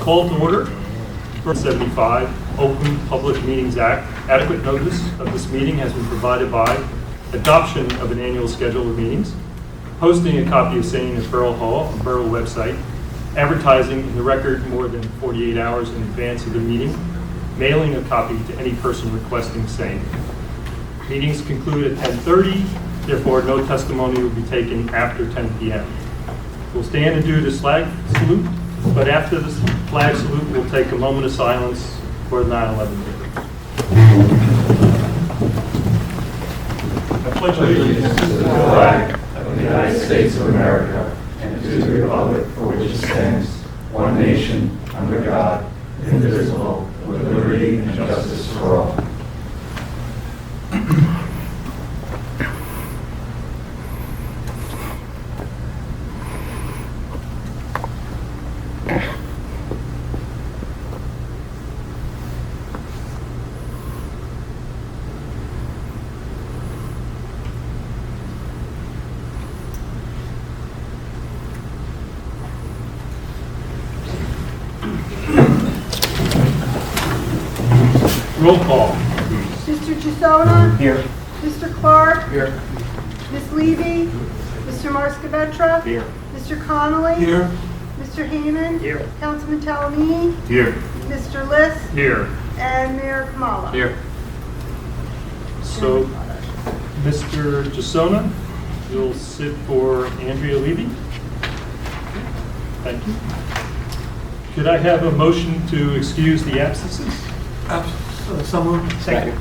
Call to order. 75 Open Public Meetings Act. Adequate notice of this meeting has been provided by adoption of an annual schedule of meetings, posting a copy of same at Borough Hall on Borough website, advertising in the record more than 48 hours in advance of the meeting, mailing a copy to any person requesting same. Meetings conclude at 10:30, therefore no testimony will be taken after 10 p.m. We'll stand and do the flag salute, but after the flag salute, we'll take a moment of silence for the 9/11 victims. I pledge allegiance to the flag of the United States of America and to the republic for which it stands, one nation, under God, indivisible, with liberty and justice for all. Roll call. Mr. Gisona? Here. Mr. Clark? Here. Ms. Levy? Mr. Marscavetra? Here. Mr. Connolly? Here. Mr. Heyman? Here. Councilman Talamini? Here. Mr. List? Here. And Mayor Kamala? Here. So, Mr. Gisona, you'll sit for Andrea Levy. Thank you. Could I have a motion to excuse the absences? Someone? Second.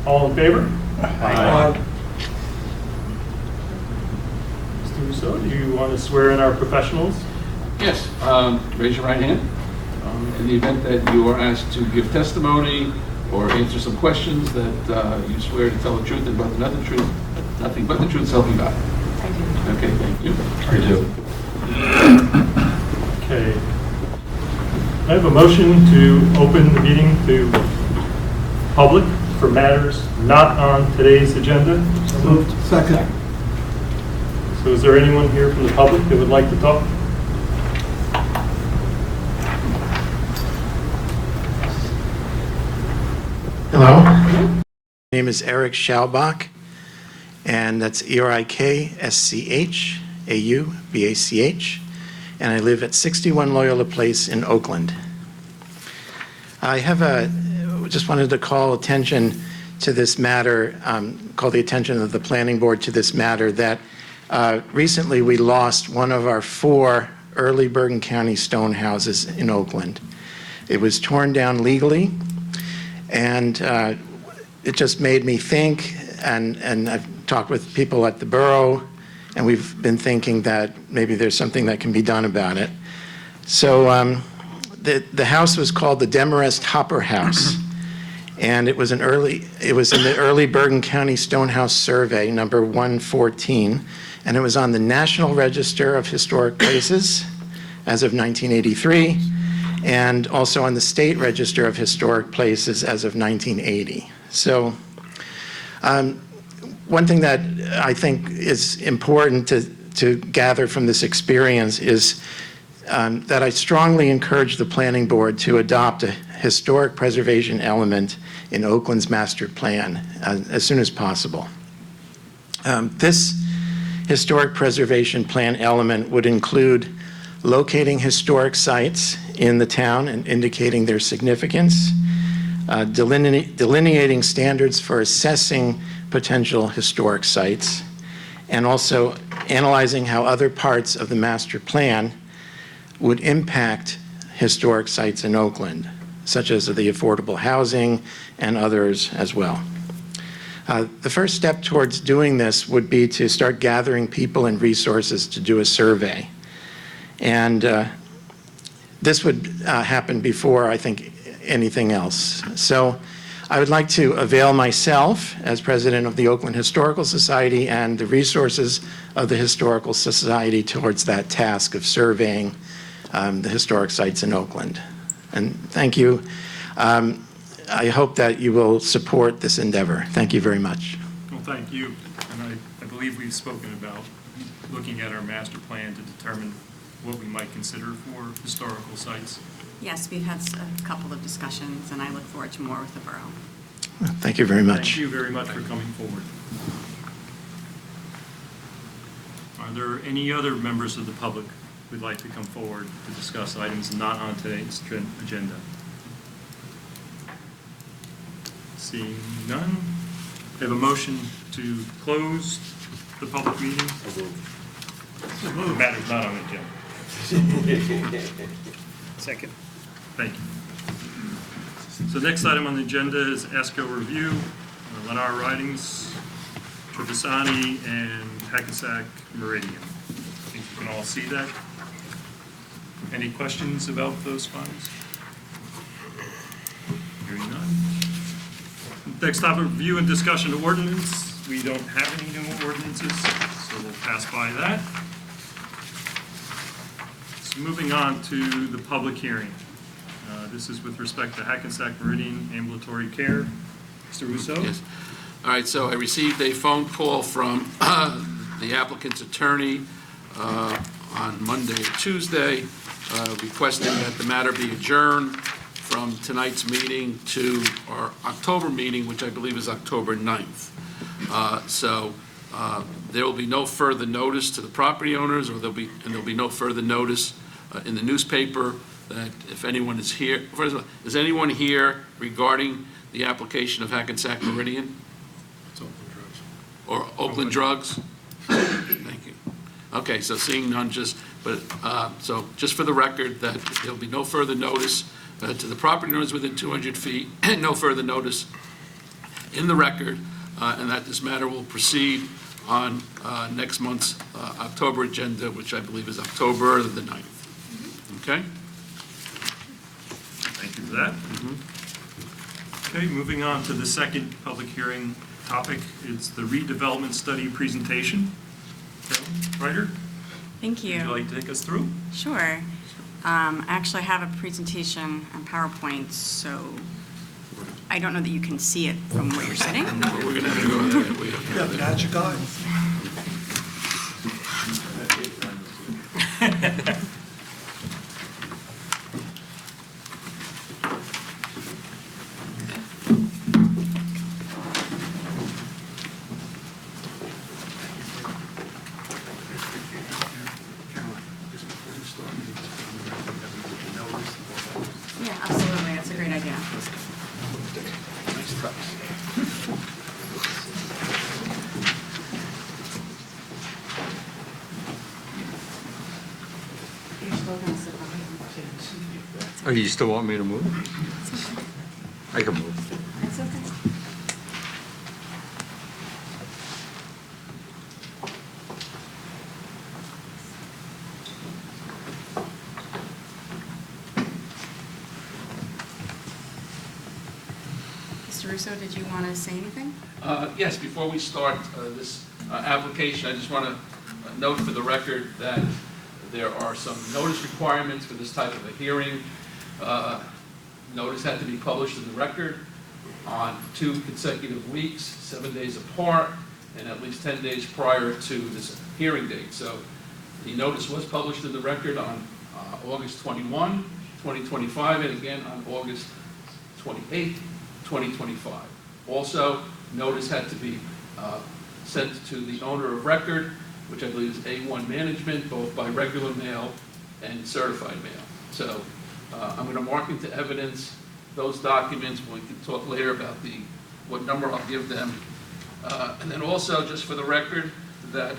All in favor? Aye. Mr. Rousseau, do you want to swear in our professionals? Yes, raise your right hand. In the event that you are asked to give testimony or answer some questions, that you swear to tell the truth and nothing but the truth, so help you God. I do. Okay, thank you. I do. Okay. I have a motion to open the meeting to public for matters not on today's agenda. Moved. Second. So is there anyone here from the public that would like to talk? Hello, my name is Eric Schaubach, and that's ErikSchAubach, and I live at 61 Loyola Place in Oakland. I just wanted to call attention to this matter, call the attention of the planning board to this matter, that recently we lost one of our 4 early Bergen County stone houses in Oakland. It was torn down legally, and it just made me think, and I've talked with people at the borough, and we've been thinking that maybe there's something that can be done about it. So the house was called the Demarest Hopper House, and it was in the early Bergen County Stonehouse Survey, number 114, and it was on the National Register of Historic Places as of 1983, and also on the State Register of Historic Places as of 1980. So one thing that I think is important to gather from this experience is that I strongly encourage the planning board to adopt a historic preservation element in Oakland's master plan as soon as possible. This historic preservation plan element would include locating historic sites in the town and indicating their significance, delineating standards for assessing potential historic sites, and also analyzing how other parts of the master plan would impact historic sites in Oakland, such as the affordable housing and others as well. The first step towards doing this would be to start gathering people and resources to do a survey. And this would happen before, I think, anything else. So I would like to avail myself as president of the Oakland Historical Society and the resources of the Historical Society towards that task of surveying the historic sites in Oakland. And thank you. I hope that you will support this endeavor. Thank you very much. Well, thank you. And And I believe we've spoken about looking at our master plan to determine what we might consider for historical sites. Yes, we've had a couple of discussions, and I look forward to more with the borough. Thank you very much. Thank you very much for coming forward. Are there any other members of the public who'd like to come forward to discuss items not on today's agenda? Seeing none, we have a motion to close the public meeting. The matter's not on the agenda. Second. Thank you. So the next item on the agenda is ESCO review, Lennar Ridings, Trevisani, and Hackensack Meridian. I think you can all see that. Any questions about those funds? Hearing none. Next topic, review and discussion of ordinance. We don't have any new ordinances, so we'll pass by that. So moving on to the public hearing. This is with respect to Hackensack Meridian Ambulatory Care. Mr. Russo? Yes. All right, so I received a phone call from the applicant's attorney on Monday or Tuesday requesting that the matter be adjourned from tonight's meeting to our October meeting, which I believe is October 9th. So there will be no further notice to the property owners, or there'll be no further notice in the newspaper that if anyone is here. First of all, is anyone here regarding the application of Hackensack Meridian? Or Oakland Drugs? Thank you. Okay, so seeing none, so just for the record, that there'll be no further notice to the property owners within 200 feet, and no further notice in the record, and that this matter will proceed on next month's October agenda, which I believe is October the 9th. Okay? Thank you for that. Okay, moving on to the second public hearing topic. It's the redevelopment study presentation. Okay, Ryder, Thank would you like to take us through? Sure. I actually have a presentation on PowerPoint, so I don't know that you can see it from where you're sitting. We're going to have to go there. We have to Yeah, go there. magic eye. Yeah, absolutely. That's a great idea. Nice trucks. You're still going to sit behind. Oh, you still want me to move? I can move. That's okay. Mr. Russo, did you want to say anything? Yes, before we start this application, I just want to note for the record that there are some notice requirements for this type of a hearing. Notice had to be published in the record on 2 consecutive weeks, 7 days apart, and at least 10 days prior to this hearing date. So the notice was published in the record on August 21, 2025, and again on August 28, 2025. Also, notice had to be sent to the owner of record, which I believe is A1 Management, both by regular mail and certified mail. So I'm going to mark into evidence those documents. We can talk later about what number I'll give them. And then also, just for the record, that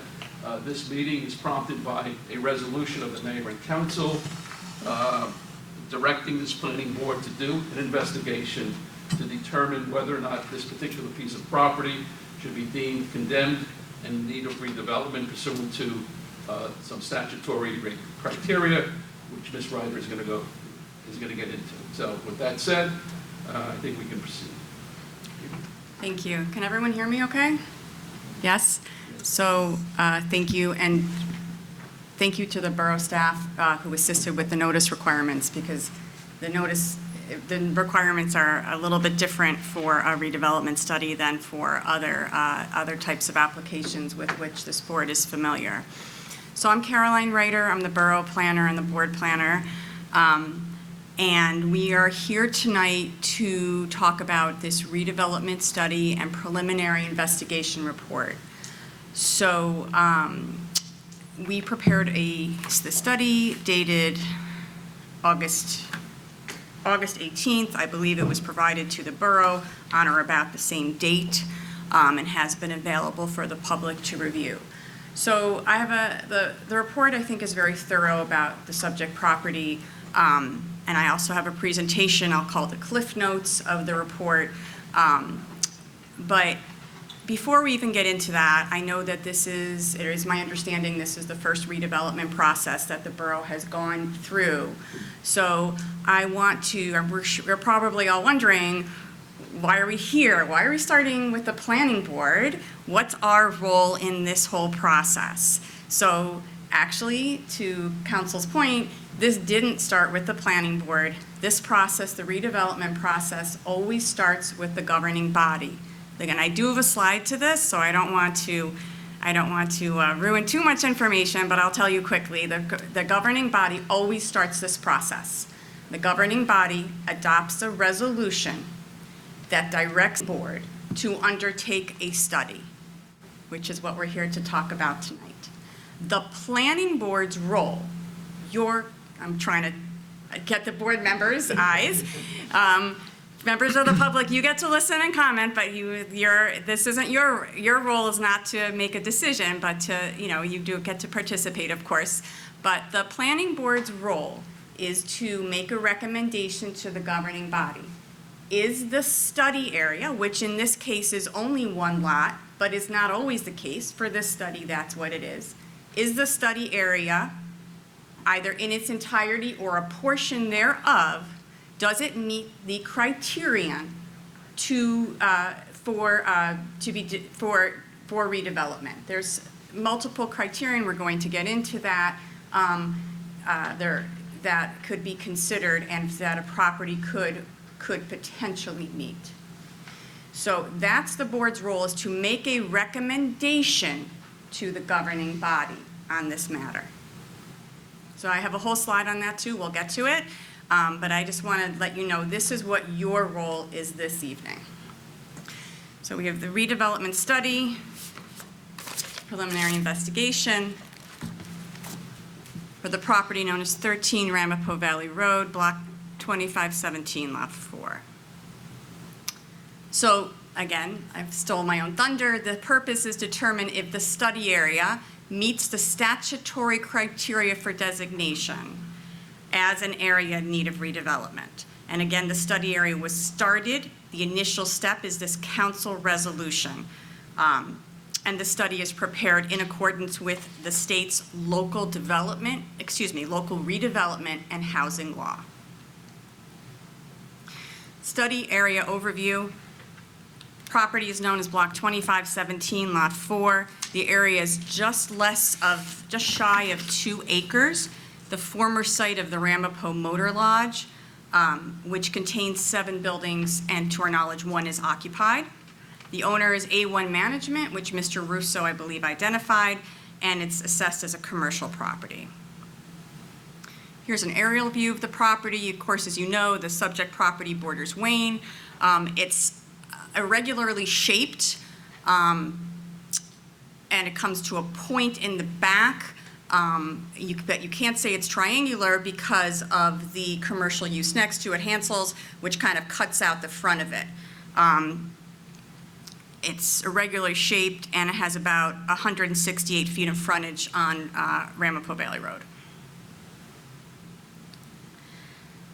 this meeting is prompted by a resolution of the mayor and council directing this planning board to do an investigation to determine whether or not this particular piece of property should be deemed condemned and in need of redevelopment pursuant to some statutory criteria, which Ms. Ryder is going to get into. So with that said, I think we can proceed. Thank you. Can everyone hear me okay? Yes? So thank you, and thank you to the borough staff who assisted with the notice requirements, because the notice the requirements are a little bit different for a redevelopment study than for other types of applications with which this board is familiar. So I'm Caroline Reiter. I'm the borough planner and the board planner. And we are here tonight to talk about this redevelopment study and preliminary investigation report. So we prepared the study dated August 18th. I believe it was provided to the borough on or about the same date and has been available for the public to review. So I have the report I think is very thorough about the subject property. And I also have a presentation, I'll call the Cliff Notes of the report. But before we even get into that, I know that it is my understanding this is the first redevelopment process that the borough has gone through. So we're probably all wondering, why are we here? Why are we starting with the planning board? What's our role in this whole process? So actually, to council's point, this didn't start with the planning board. This process, the redevelopment process, always starts with the governing body. Again, I do have a slide to this, so I don't want to ruin too much information, but I'll tell you quickly. The governing body always starts this process. The governing body adopts a resolution that directs the board to undertake a study, which is what we're here to talk about tonight. The planning board's role, I'm trying to get the board members' eyes. Members of the public, you get to listen and comment, but this isn't your role is not to make a decision, but you do get to participate, of course. But the planning board's role is to make a recommendation to the governing body. Is the study area, which in this case is only one lot, but is not always the case, for this study that's what it is the study area, either in its entirety or a portion thereof, does it meet the criterion for redevelopment? There's multiple criterion. We're going to get into that. That could be considered and that a property could potentially meet. So that's the board's role, is to make a recommendation to the governing body on this matter. So I have a whole slide on that too. We'll get to it. But I just want to let you know this is what your role is this evening. So we have the redevelopment study, preliminary investigation for the property known as 13 Ramapo Valley Road, block 2517, lot 4. So again, I've stole my own thunder. The purpose is to determine if the study area meets the statutory criteria for designation as an area in need of redevelopment. And again, the study area was started. The initial step is this council resolution. And the study is prepared in accordance with the state's local redevelopment and housing law. Study area overview. Property is known as block 2517, lot 4. The area is just shy of 2 acres. The former site of the Ramapo Motor Lodge, which contains 7 buildings, and to our knowledge, 1 is occupied. The owner is A1 Management, which Mr. Russo, I believe, identified, and it's assessed as a commercial property. Here's an aerial view of the property. Of course, as you know, the subject property borders Wayne. It's irregularly shaped, and it comes to a point in the back. You can't say it's triangular because of the commercial use next to it, Hansel's, which kind of cuts out the front of it. It's irregularly shaped, and it has about 168 feet of frontage on Ramapo Valley Road.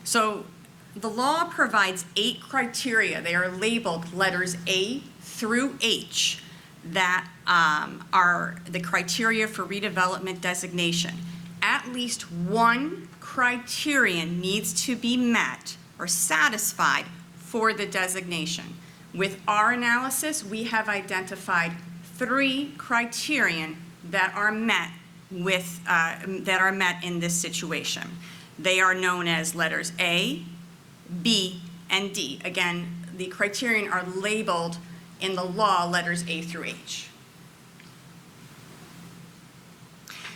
So the law provides 8 criteria. They are labeled letters A through H that are the criteria for redevelopment designation. At least one criterion needs to be met or satisfied for the designation. With our analysis, we have identified 3 criterion that are met in this situation. They are known as letters A, B, and D. Again, the criterion are labeled in the law letters A through H.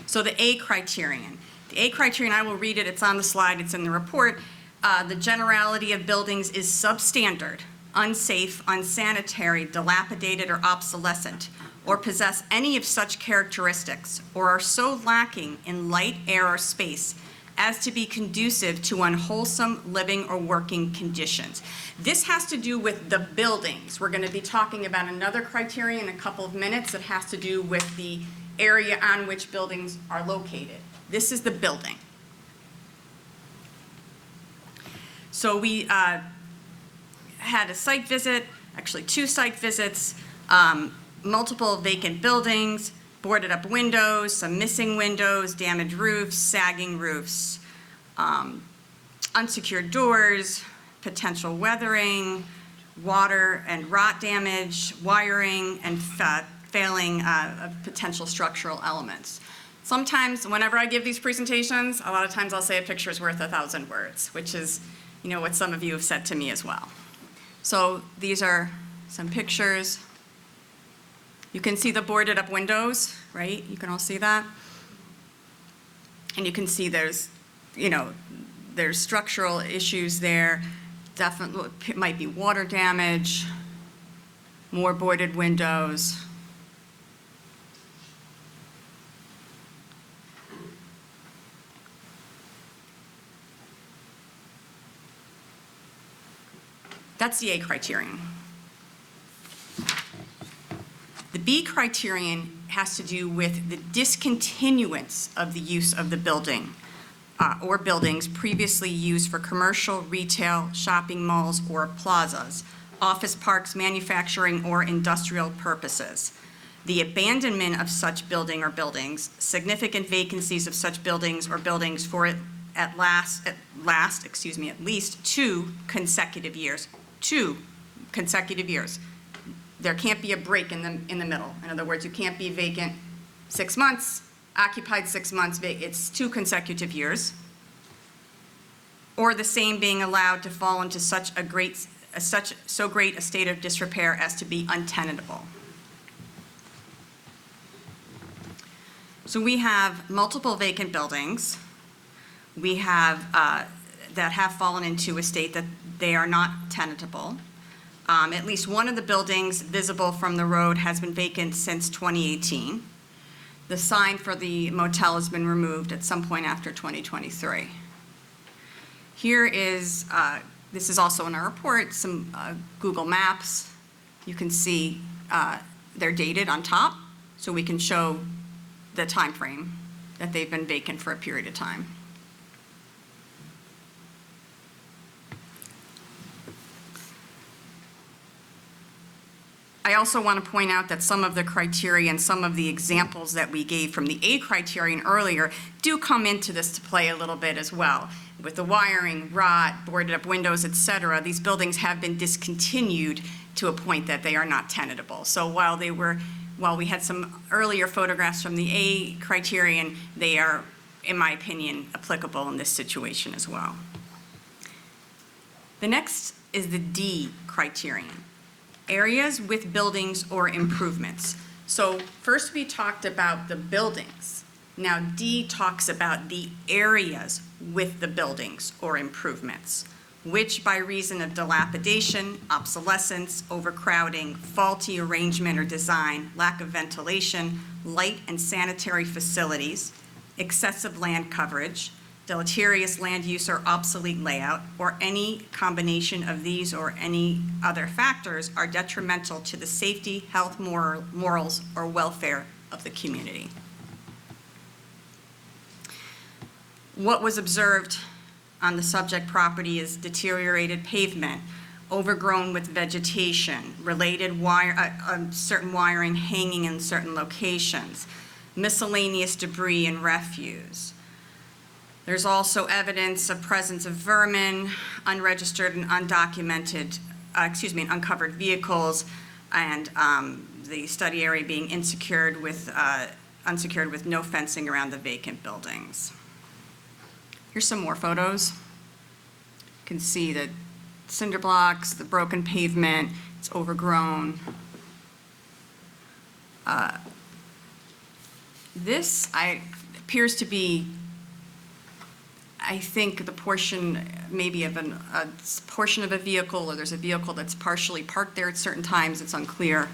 So the A criterion. The A criterion, I will read it, it's on the slide, it's in the report. The generality of buildings is substandard, unsafe, unsanitary, dilapidated, or obsolescent, or possess any of such characteristics, or are so lacking in light, air, or space as to be conducive to unwholesome living or working conditions. This has to do with the buildings. We're going to be talking about another criteria in a couple of minutes that has to do with the area on which buildings are located. This is the building. So we had a site visit, actually 2 site visits, multiple vacant buildings, boarded up windows, some missing windows, damaged roofs, sagging roofs, unsecured doors, potential weathering, water and rot damage, wiring, and failing of potential structural elements. Sometimes, whenever I give these presentations, a lot of times I'll say a picture is worth 1,000 words, which is, you know, what some of you have said to me as well. So these are some pictures. You can see the boarded up windows, right? You can all see that. And you can see there's, you know, there's structural issues there. Definitely might be water damage, more boarded windows. That's the A criterion. The B criterion has to do with the discontinuance of the use of the building or buildings previously used for commercial, retail, shopping malls, or plazas, office parks, manufacturing, or industrial purposes. The abandonment of such building or buildings, significant vacancies of such buildings or buildings for at least 2 consecutive years. 2 consecutive years. There can't be a break in the middle. In other words, you can't be vacant 6 months, occupied 6 months, it's 2 consecutive years. Or the same being allowed to fall into so great a state of disrepair as to be untenable. So we have multiple vacant buildings. We have that have fallen into a state that they are not tenantable. At least one of the buildings visible from the road has been vacant since 2018. The sign for the motel has been removed at some point after 2023. Here is, this is also in our report, some Google Maps. You can see they're dated on top, so we can show the time frame that they've been vacant for a period of time. I also want to point out that some of the criteria and some of the examples that we gave from the A criterion earlier do come into this to play a little bit as well. With the wiring, rot, boarded up windows, et cetera, these buildings have been discontinued to a point that they are not tenantable. So while we had some earlier photographs from the A criterion, they are, in my opinion, applicable in this situation as well. The next is the D criterion. Areas with buildings or improvements. So first we talked about the buildings. Now D talks about the areas with the buildings or improvements, which by reason of dilapidation, obsolescence, overcrowding, faulty arrangement or design, lack of ventilation, light and sanitary facilities, excessive land coverage, deleterious land use or obsolete layout, or any combination of these or any other factors are detrimental to the safety, health, morals, or welfare of the community. What was observed on the subject property is deteriorated pavement, overgrown with vegetation, related certain wiring hanging in certain locations, miscellaneous debris and refuse. There's also evidence of presence of vermin, unregistered and undocumented, and uncovered vehicles, and the study area being unsecured with no fencing around the vacant buildings. Here's some more photos. You can see the cinder blocks, the broken pavement, it's overgrown. This appears to be, I think, the portion maybe of a portion of a vehicle, or there's a vehicle that's partially parked there at certain times, it's unclear.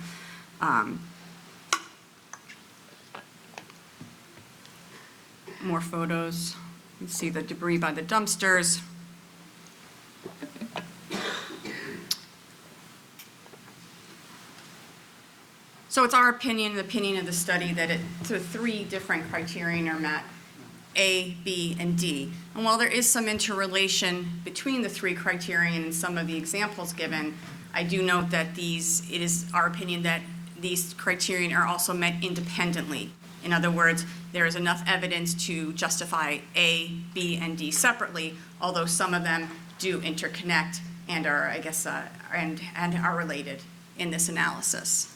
More photos. You can see the debris by the dumpsters. So it's our opinion, the opinion of the study, that the three different criterion are met, A, B, and D. And while there is some interrelation between the three criterion and some of the examples given, I do note that it is our opinion that these criterion are also met independently. In other words, there is enough evidence to justify A, B, and D separately, although some of them do interconnect and are, I guess, and are related in this analysis.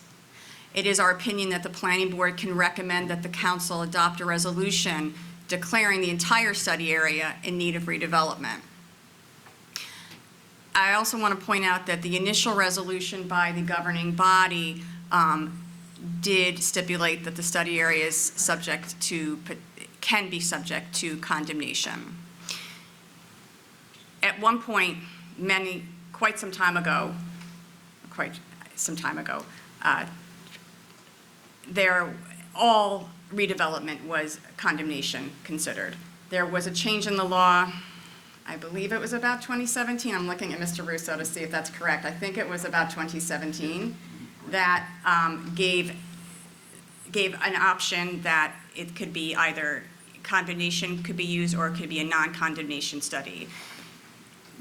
It is our opinion that the planning board can recommend that the council adopt a resolution declaring the entire study area in need of redevelopment. I also want to point out that the initial resolution by the governing body did stipulate that the study area is can be subject to condemnation. At one point, quite some time ago, all redevelopment was condemnation considered. There was a change in the law, I believe it was about 2017. I'm looking at Mr. Russo to see if that's correct. I think it was about 2017 that gave an option that it could be either condemnation could be used or it could be a non-condemnation study.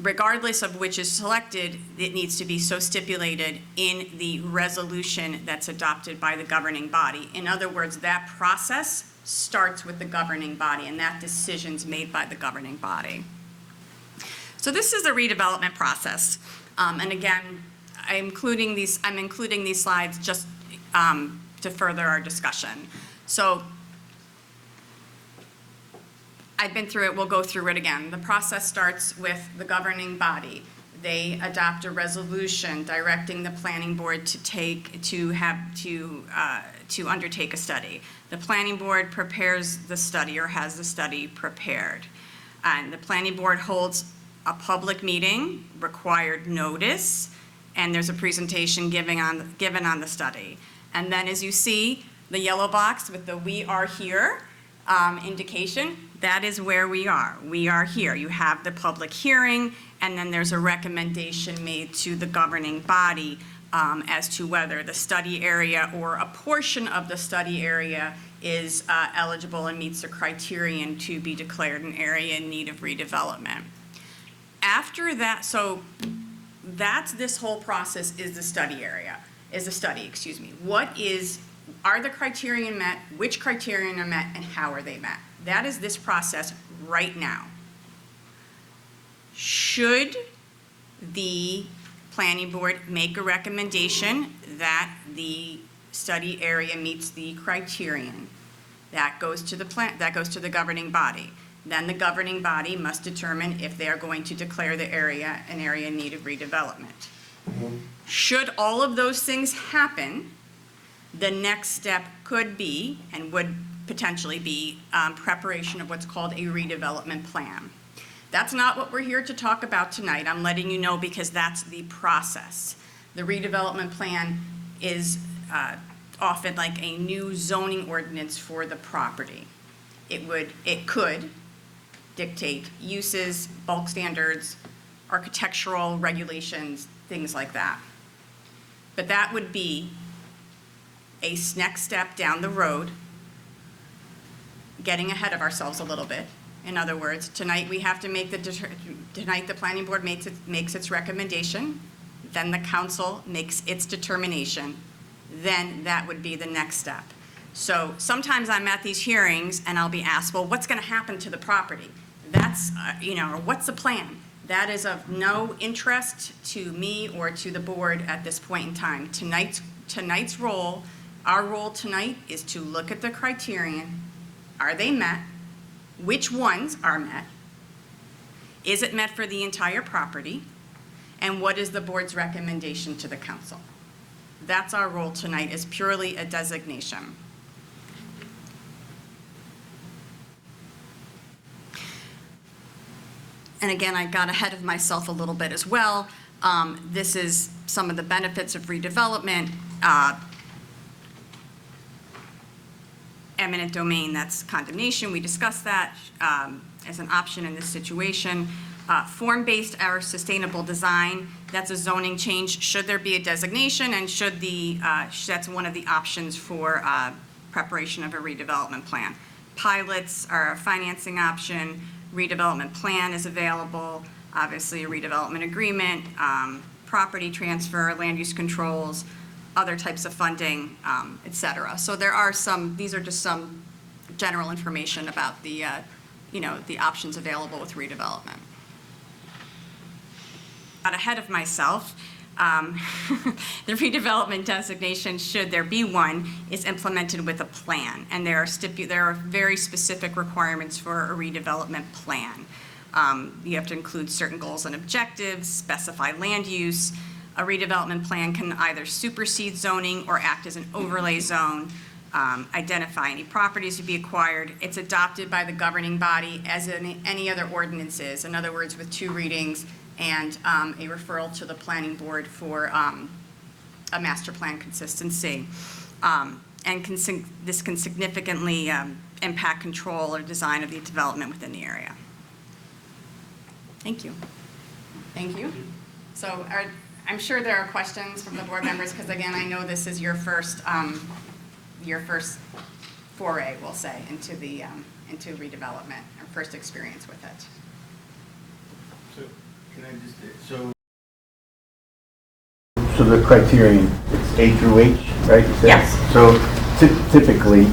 Regardless of which is selected, it needs to be so stipulated in the resolution that's adopted by the governing body. In other words, that process starts with the governing body, and that decision's made by the governing body. So this is the redevelopment process. And again, I'm including these slides just to further our discussion. So I've been through it, we'll go through it again. The process starts with the governing body. They adopt a resolution directing the planning board to undertake a study. The planning board prepares the study or has the study prepared. And the planning board holds a public meeting, required notice, and there's a presentation given on the study. And then as you see, the yellow box with the "we are here" indication, that is where we are. We are here. You have the public hearing, and then there's a recommendation made to the governing body as to whether the study area or a portion of the study area is eligible and meets the criterion to be declared an area in need of redevelopment. After that, so this whole process is the study area, excuse me. Are the criterion met, which criterion are met, and how are they met? That is this process right now. Should the planning board make a recommendation that the study area meets the criterion, that goes to the governing body. Then the governing body must determine if they are going to declare the area an area in need of redevelopment. Should all of those things happen, the next step could be, and would potentially be, preparation of what's called a redevelopment plan. That's not what we're here to talk about tonight. I'm letting you know because that's the process. The redevelopment plan is often like a new zoning ordinance for the property. It could dictate uses, bulk standards, architectural regulations, things like that. But that would be a next step down the road, getting ahead of ourselves a little bit. In other words, tonight we have to tonight the planning board makes its recommendation, then the council makes its determination, then that would be the next step. So sometimes I'm at these hearings and I'll be asked, well, what's going to happen to the property? That's, or what's the plan? That is of no interest to me or to the board at this point in time. Tonight's role, our role tonight is to look at the criterion. Are they met? Which ones are met? Is it met for the entire property? And what is the board's recommendation to the council? That's our role tonight, is purely a designation. And again, I got ahead of myself a little bit as well. This is some of the benefits of redevelopment. Eminent domain, that's condemnation. We discussed that as an option in this situation. Form-based or sustainable design, that's a zoning change. Should there be a designation, and should that's one of the options for preparation of a redevelopment plan. Pilots are a financing option. Redevelopment plan is available. Obviously, a redevelopment agreement, property transfer, land use controls, other types of funding, et cetera. So there are these are just some general information about the options available with redevelopment. Got ahead of myself. The redevelopment designation, should there be one, is implemented with a plan, and there are very specific requirements for a redevelopment plan. You have to include certain goals and objectives, specify land use. A redevelopment plan can either supersede zoning or act as an overlay zone, identify any properties to be acquired. It's adopted by the governing body as in any other ordinances, in other words, with 2 readings and a referral to the planning board for a master plan consistency. This can significantly impact control or design of the development within the area. Thank you. Thank you. So I'm sure there are questions from the board members, because again, I know this is your first foray, we'll say, into redevelopment, or first experience with it. So, can I just, so the criterion, it's A through H, right? You said? Yes. So typically,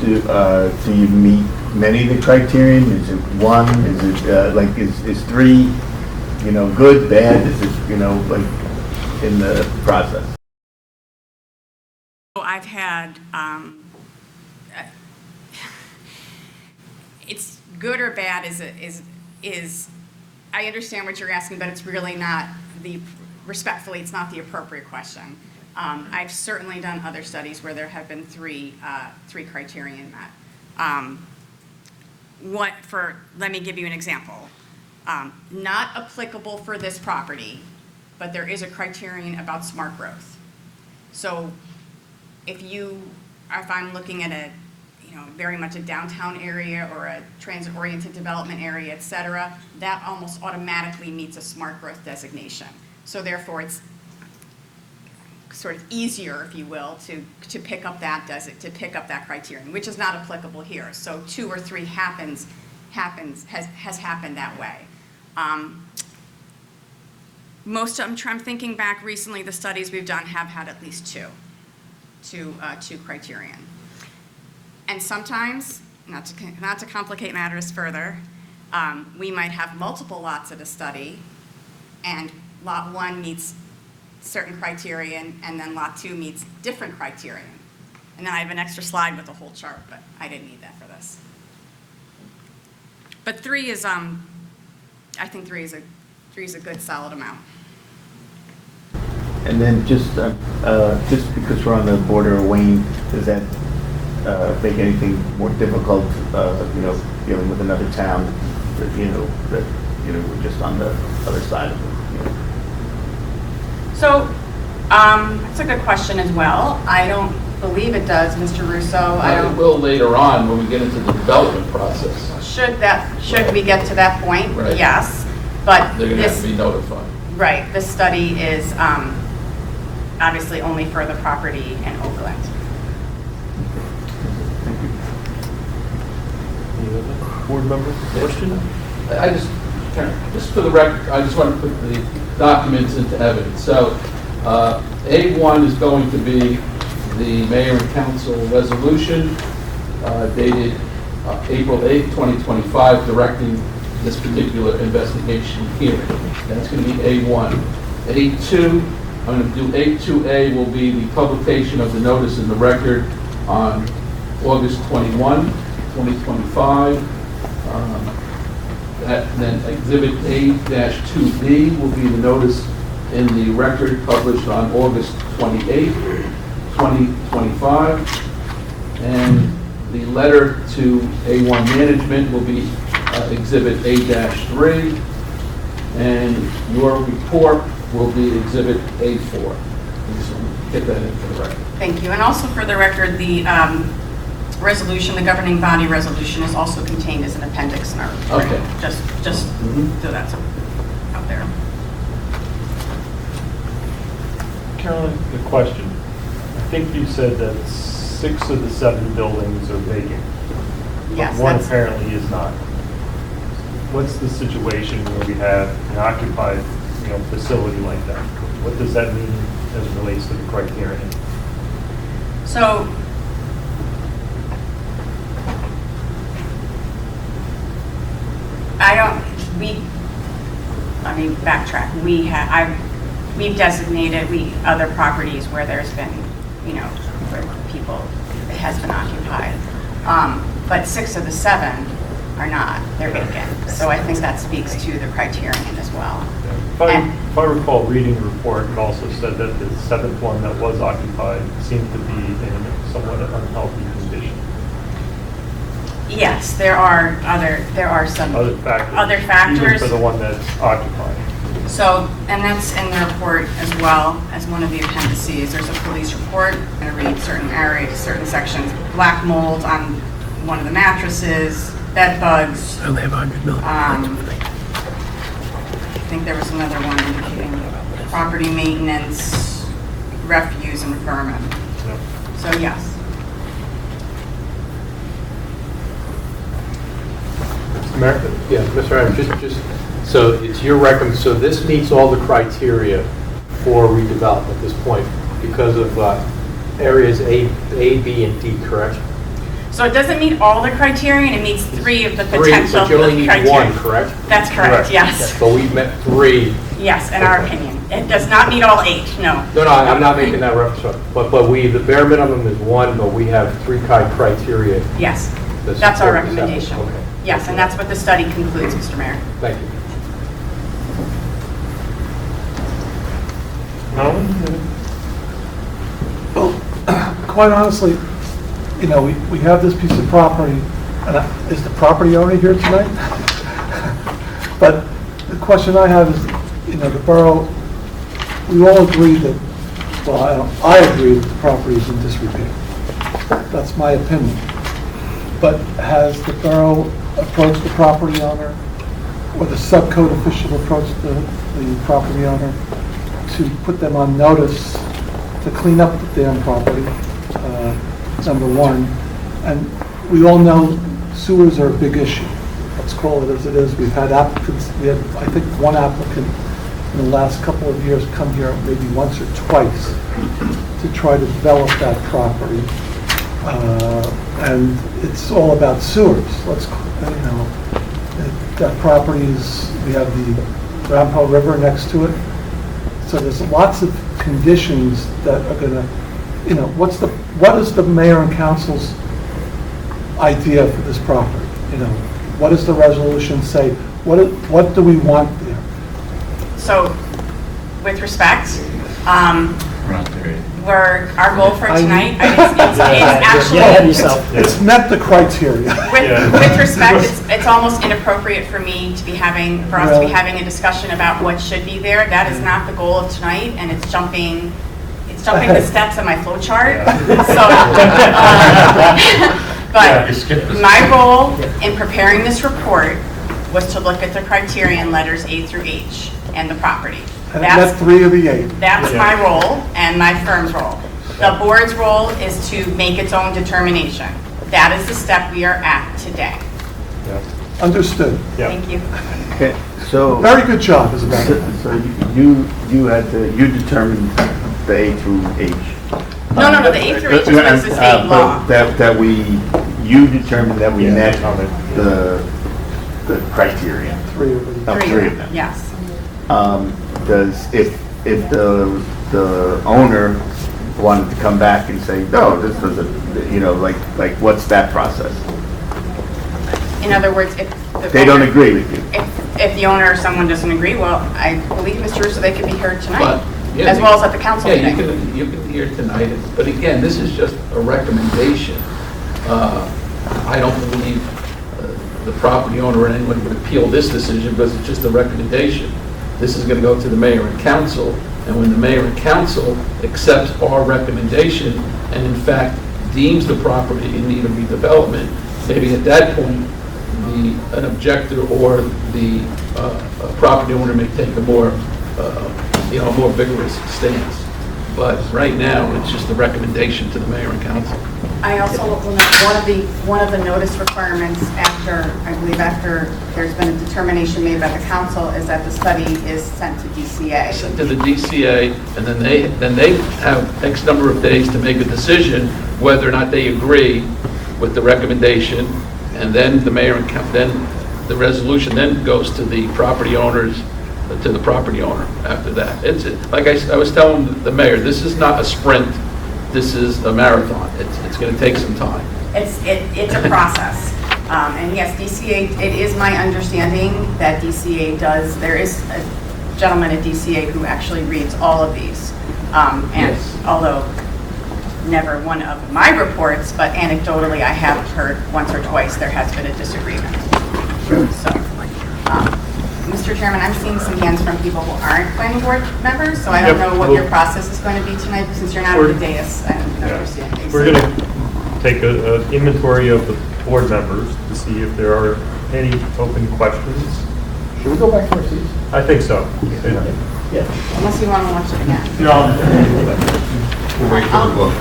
do you meet many of the criterion? Is it 1? Is it, is 3, good, bad? Is it, in the process? I've had, it's good or bad is, I understand what you're asking, but it's really not respectfully, it's not the appropriate question. I've certainly done other studies where there have been three criterion met. Let me give you an example. Not applicable for this property, but there is a criterion about smart growth. So if I'm looking at very much a downtown area or a transit-oriented development area, et cetera, that almost automatically meets a smart growth designation. So therefore, it's sort of easier, if you will, to pick up that criterion, which is not applicable here. So 2 or 3 has happened that way. I'm thinking back recently, the studies we've done have had at least two criterion. And sometimes, not to complicate matters further, we might have multiple lots of a study, and lot 1 meets certain criterion, and then lot 2 meets different criterion. And then I have an extra slide with a whole chart, but I didn't need that for this. But 3 is, I think 3 is a good solid amount. And then just because we're on the border of Wayne, does that make anything more difficult, dealing with another town, we're just on the other side of it? So, that's a good question as well. I don't believe it does, Mr. Russo. It will later on when we get into the development process. Should we get to that point? Right. Yes, but They're going to have to be notified. Right, this study is obviously only for the property in Oakland. Thank you. Any other board member question? I just for the record, I just want to put the documents into evidence. So, A1 is going to be the mayor and council resolution dated April 8th, 2025, directing this particular investigation hearing. That's going to be A1. A2, I'm going to do A2A will be the publication of the notice in the record on August 21, 2025. Then Exhibit A-2D will be the notice in the record published on August 28, 2025. And the letter to A1 Management will be Exhibit A-3. And your report will be Exhibit A4. Just get that in for the record. Thank you. And also for the record, the resolution, the governing body resolution is also contained as an appendix in our report. Okay. Just so that's out there. Carolyn, the question. I think you said that 6 of the 7 buildings are vacant. but Yes, one that's, apparently is not. What's the situation where we have an occupied, facility like that? What does that mean as it relates to the criterion? so let me backtrack. We've designated other properties where there's been, where people, it has been occupied. But 6 of the 7 are not, they're vacant. So I think that speaks to the criterion as well. If I recall reading the report, it also said that the 7th one that was occupied seemed to be in a somewhat unhealthy condition. Yes, there are some Other factors. other factors. Even for the one that's occupied. So, and that's in the report as well as one of the appendices. There's a police report. I'm going to read certain areas, certain sections. Black mold on one of the mattresses, bed bugs. I only have 100 million. I think there was another one indicating property maintenance, refuse, and vermin. Yep. So yes. Mr. Mayor? Yeah, Mr. Adams, just, so it's your so this meets all the criteria for redevelopment at this point because of areas A, B, and D, correct? So it doesn't meet all the criterion, it meets 3 of the 3, potential but you only need criteria. 1, correct? That's correct, Correct. yes. So we've met 3. Yes, in our opinion. It does not meet all 8, no. No, I'm not making that reference, but the bare minimum is 1, but we have 3 criteria. Yes, that that's our support the septic. recommendation. Okay. Yes, and that's what the study concludes, Mr. Mayor. Thank you. Nolan? Well, quite honestly, we have this piece of property, and is the property owner here tonight? But the question I have is, the borough, we all agree that, well, I agree that the property is in disrepair. That's my opinion. But has the borough approached the property owner, or the subcode official approached the property owner to put them on notice to clean up the damn property, number 1. And we all know sewers are a big issue. Let's call it as it is. We've had applicants, we had, I think, 1 applicant in the last couple of years come here maybe once or twice to try to develop that property. And it's all about sewers. That property is, we have the Ramapo River next to it. So there's lots of conditions that are gonna, what is the mayor and council's idea for this property? What does the resolution say? What do we want there? So, with respect, our goal for tonight, it's actually, It's met the criteria. with respect, it's almost inappropriate for me to be for us to be having a discussion about what should be there. That is not the goal of tonight, and it's jumping the steps of my flow chart. So, but my role in preparing this report was to look at the criterion letters A through H and the property. And it met 3 of the 8. That's my role and my firm's role. The board's role is to make its own determination. That is the step we are at today. Understood. Thank you. Okay, so. Very good job, Isabella. So you determined the A through H. No, the A through H is what's the state law. You determined that we met the criteria. 3 of the 8. 3 of them. Yes. If the owner wanted to come back and say, no, this was what's that process? In other words, if the They don't owner- agree with you. If the owner or someone doesn't agree, well, I believe, Mr. Russo, they could be heard tonight, But, yeah, as well as at the council Yeah, meeting. you can hear tonight, but again, this is just a recommendation. I don't believe the property owner or anyone would appeal this decision because it's just a recommendation. This is going to go to the mayor and council, and when the mayor and council accepts our recommendation and in fact deems the property in need of redevelopment, maybe at that point, an objector or the property owner may take a more, more vigorous stance. But right now, it's just a recommendation to the mayor and council. I also, one of the notice requirements after, I believe after there's been a determination made by the council, is that the study is sent to DCA. Sent to the DCA, and then they have X number of days to make a decision whether or not they agree with the recommendation, and then the mayor and then the resolution then goes to the property owners, to the property owner after that. It's like I was telling the mayor, this is not a sprint, this is a marathon. It's going to take some time. It's a process. And yes, DCA, it is my understanding that DCA does, there is a gentleman at DCA who actually reads all of these. And Yes. although never one of my reports, but anecdotally I have heard once or twice there has been a disagreement. So, Mr. Chairman, I'm seeing some hands from people who aren't planning board members, so I don't Yep, know what well- your process is going to be tonight, since you're not at the dais. I don't understand. We're going to take an inventory of the board members to see if there are any open questions. Should we go back to our seats? I think so. Unless you want to watch it again. No. We'll wait for the book.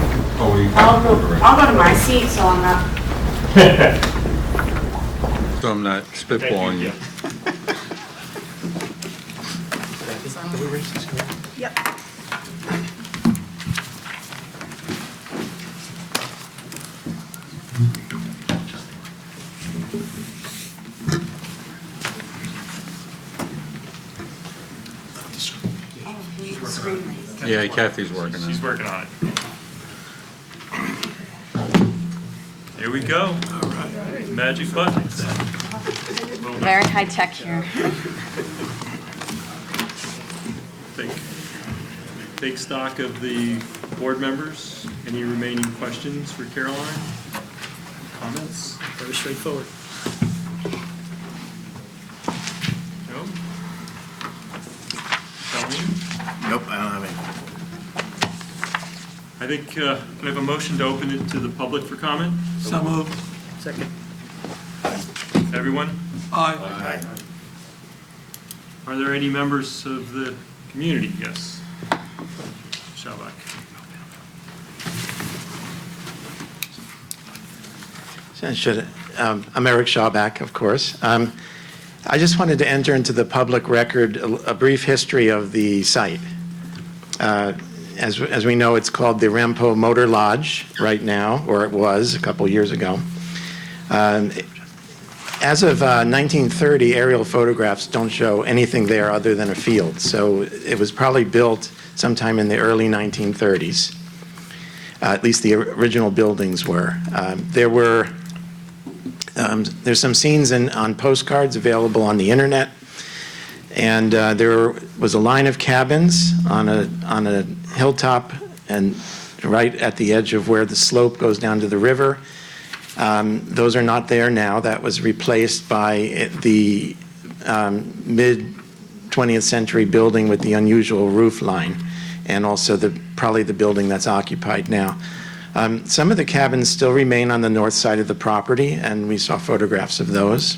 I'll go to my seat, so I'm not. So I'm not spitballing you. Yep. Yeah, Kathy's working on She's it. working on it. Here we go. All right. Magic buttons. Very high tech here. Take stock of the board members. Any remaining questions for Caroline? Comments? Very straightforward. No? Colleen? Nope, I don't have any. I think, can I have a motion to open it to the public for comment? So moved. Second. Everyone? Aye. Are there any members of the community? Yes. Shabak. I'm Eric Schauback, of course. I just wanted to enter into the public record a brief history of the site. As we know, it's called the Ramapo Motor Lodge right now, or it was a couple years ago. As of 1930, aerial photographs don't show anything there other than a field. So it was probably built sometime in the early 1930s. At least the original buildings were. There's some scenes on postcards available on the internet. And there was a line of cabins on a hilltop and right at the edge of where the slope goes down to the river. Those are not there now. That was replaced by the mid-20th century building with the unusual roof line, and also probably the building that's occupied now. Some of the cabins still remain on the north side of the property, and we saw photographs of those.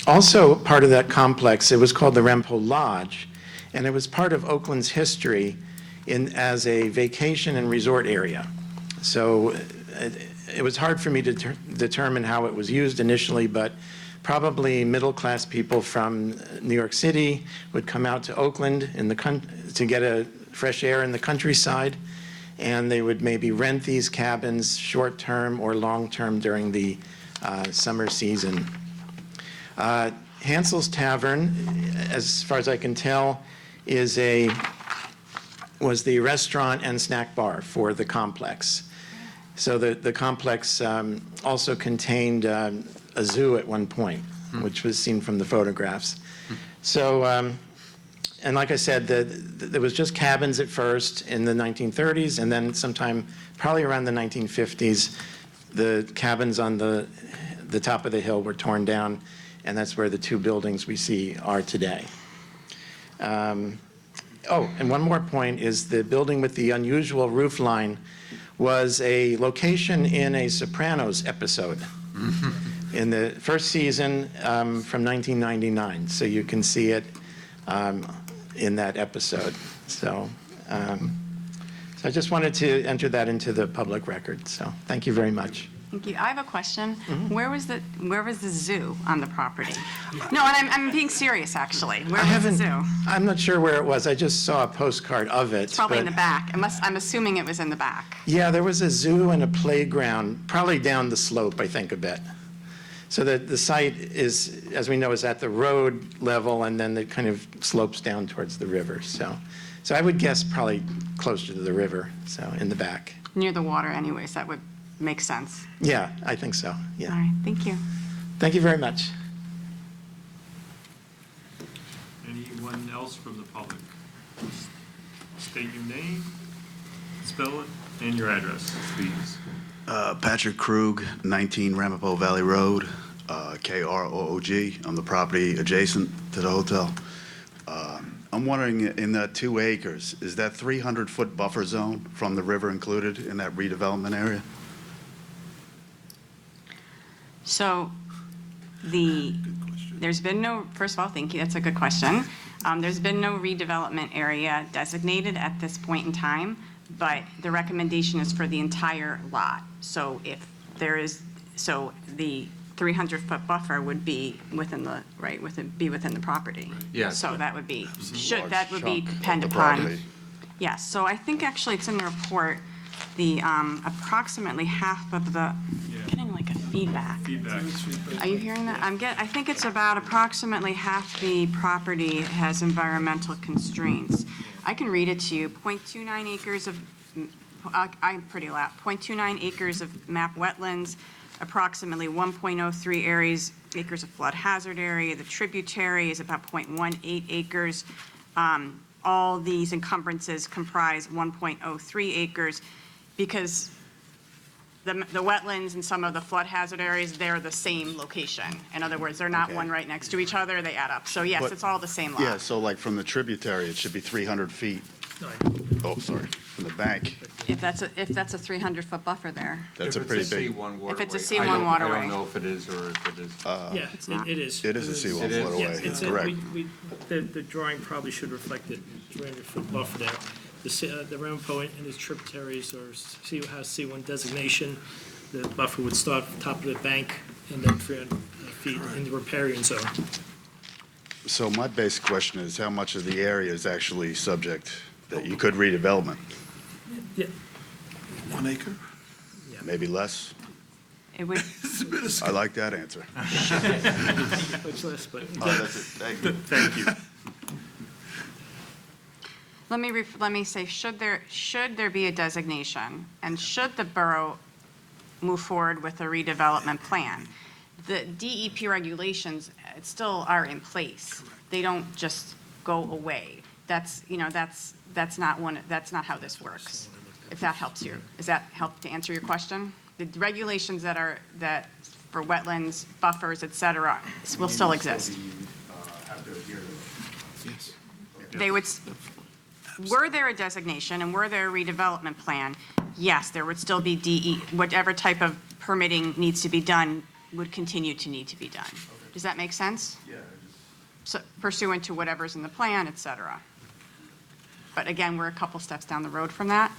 Also part of that complex, it was called the Ramapo Lodge, and it was part of Oakland's history as a vacation and resort area. So it was hard for me to determine how it was used initially, but probably middle-class people from New York City would come out to Oakland to get a fresh air in the countryside, and they would maybe rent these cabins short-term or long-term during the summer season. Hansel's Tavern, as far as I can tell, was the restaurant and snack bar for the complex. So the complex also contained a zoo at one point, which was seen from the photographs. So, and like I said, there was just cabins at first in the 1930s, and then sometime, probably around the 1950s, the cabins on the top of the hill were torn down, and that's where the two buildings we see are today. Oh, and one more point is the building with the unusual roof line was a location in a Sopranos episode in the first season from 1999. So you can see it in that episode. So, so I just wanted to enter that into the public record. So thank you very much. Thank you. I have a question. Where was the zoo on the property? No, and I'm being serious, actually. Where was the zoo? I'm not sure where it was. I just saw a postcard of it. It's probably in but- the back. I'm assuming it was in the back. Yeah, there was a zoo and a playground, probably down the slope, I think, a bit. So the site is, as we know, is at the road level, and then it kind of slopes down towards the river. So I would guess probably closer to the river, so in the back. Near the water anyways, that would make sense. Yeah, I think so, All yeah. right, thank you. Thank you very much. Anyone else from the public? State your name, spell it, and your address, please. Patrick Krug, 19 Ramapo Valley Road, Kroog, on the property adjacent to the hotel. I'm wondering, in that 2 acres, is that 300-foot buffer zone from the river included in that redevelopment area? So there's been no, first of all, thank you, that's a good question. There's been no redevelopment area designated at this point in time, but the recommendation is for the entire lot. So if there is, so the 300-foot buffer would be within the, right, be within the property. Yeah. So that would be, Large that would be chunk of depend the upon. property. Yes, so I think actually it's in the report, the approximately half of the, getting like a feedback. Are you hearing that? I think it's about approximately half the property has environmental constraints. I can read it to you. 0.29 acres of, I'm pretty loud, 0.29 acres of map wetlands, approximately 1.03 acres of flood hazard area. The tributary is about 0.18 acres. All these encumbrances comprise 1.03 acres because the wetlands and some of the flood hazard areas, they're the same location. In other words, they're not Okay. one right next to each other, they add up. So yes, But- it's all the same lot. Yeah, so like from the tributary, it should be 300 feet. Oh, sorry, from the bank. If that's a 300-foot buffer there. That's a pretty big. If it's a C1 waterway. I don't know if it is or if it is. Yeah, not. it is. It is a C1 It is. waterway, Yes, it's correct. the drawing probably should reflect the 300-foot buffer there. The Ramapo and its tributaries has C1 designation. The buffer would start at the top of the bank and then 300 feet in the riparian zone. So my basic question is, how much of the area is actually subject that you could redevelopment? Yeah, 1 acre? Yeah. Maybe less? It would, I like that answer. much less, but That's it, thank you. Thank you. let me say, should there be a designation, and should the borough move forward with a redevelopment plan, the DEP regulations still are in place. They don't just go away. That's not how this works, if that helps you. Does that help to answer your question? The regulations that for wetlands, buffers, et cetera, will still exist. They would, were there a designation and were there a redevelopment plan, yes, there would still be whatever type of permitting needs to be done would continue to need to be done. Does that make sense? Yeah. So pursuant to whatever's in the plan, et cetera. But again, we're a couple steps down the road from that.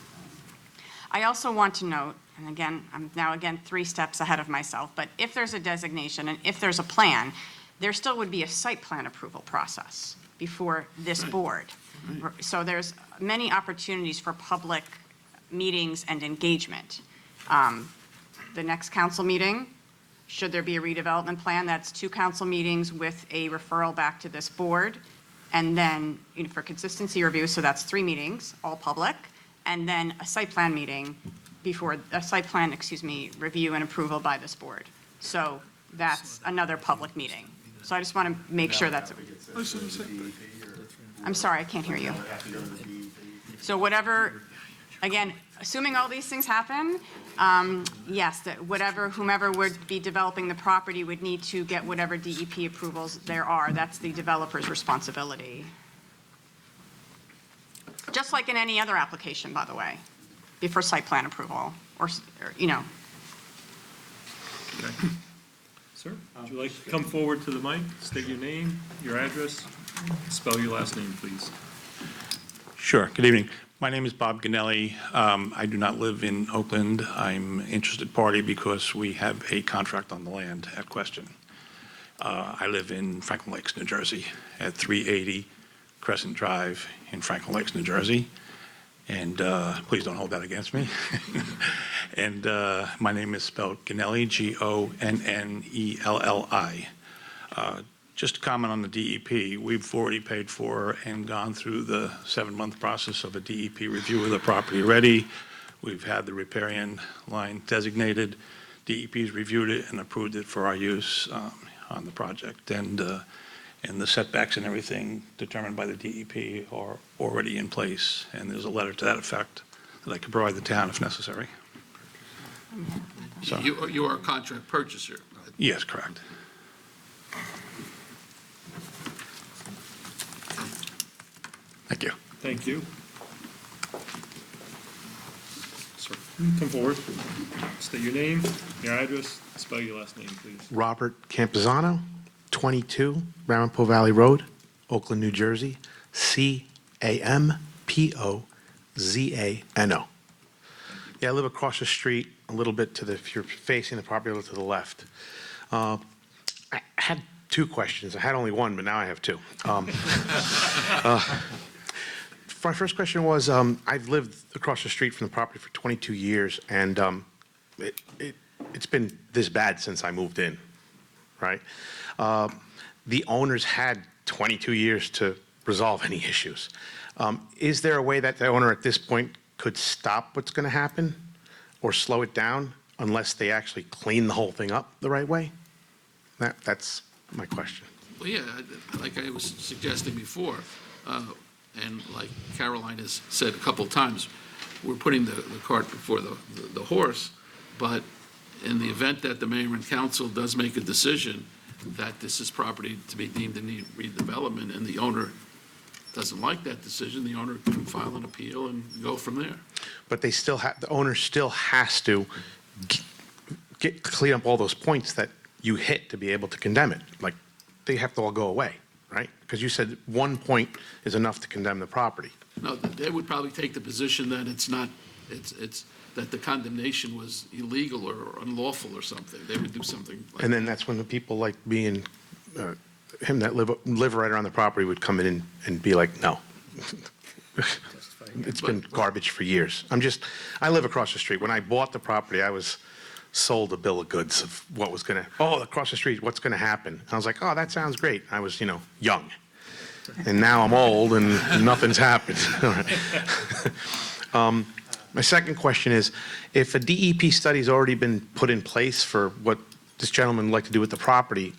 I also want to note, and again, I'm now 3 steps ahead of myself, but if there's a designation and if there's a plan, there still would be a site plan approval process before this board. So there's many opportunities for public meetings and engagement. The next council meeting, should there be a redevelopment plan, that's 2 council meetings with a referral back to this board. And then, for consistency review, so that's 3 meetings, all public. And then a site plan meeting before, a site plan, excuse me, review and approval by this board. So that's another public meeting. So I just want to make sure that's, I'm sorry, I can't hear you. So whatever, again, assuming all these things happen, yes, that whomever would be developing the property would need to get whatever DEP approvals there are. That's the developer's responsibility. Just like in any other application, by the way, before site plan approval, or you know. Sir, would you like to come forward to the mic, state your name, your address, spell your last name, please? Sure. Good evening. My name is Bob Ganelli. I do not live in Oakland. I'm an interested party because we have a contract on the land at question. I live in Franklin Lakes, New Jersey, at 380 Crescent Drive in Franklin Lakes, New Jersey. And please don't hold that against me. And my name is spelled Ganelli, Gonnelli. Just to comment on the DEP, we've already paid for and gone through the 7-month process of a DEP review of the property already. We've had the riparian line designated. DEP's reviewed it and approved it for our use on the project. And the setbacks and everything determined by the DEP are already in place. And there's a letter to that effect that I could provide the town if necessary. So, You are a contract purchaser. yes, correct. Thank you. Thank you. Sir, come forward, state your name, your address, spell your last name, please. Robert Campuzano, 22 Ramapo Valley Road, Oakland, New Jersey, Campozano. Yeah, I live across the street a little bit to the, if you're facing the property, a little to the left. I had 2 questions. I had only 1, but now I have 2. My first question was, I've lived across the street from the property for 22 years, and it's been this bad since I moved in, right? The owners had 22 years to resolve any issues. Is there a way that the owner at this point could stop what's going to happen or slow it down unless they actually clean the whole thing up the right way? That's my question. Well, yeah, like I was suggesting before, and like Caroline has said a couple times, we're putting the cart before the horse, but in the event that the mayor and council does make a decision that this is property to be deemed to need redevelopment, and the owner doesn't like that decision, the owner can file an appeal and go from there. But they still have, the owner still has to clean up all those points that you hit to be able to condemn it. Like, they have to all go away, right? Because you said 1 point is enough to condemn the property. No, they would probably take the position that it's not, it's that the condemnation was illegal or unlawful or something. They would do something like that. And then that's when the people like me and him that live right around the property would come in and be like, no. It's been garbage for years. I live across the street. When I bought the property, I was sold a bill of goods of what was going to, across the street, what's going to happen. And I was like, that sounds great. I was, young. And now I'm old and nothing's happened. My second question is, if a DEP study's already been put in place for what this gentleman would like to do with the property,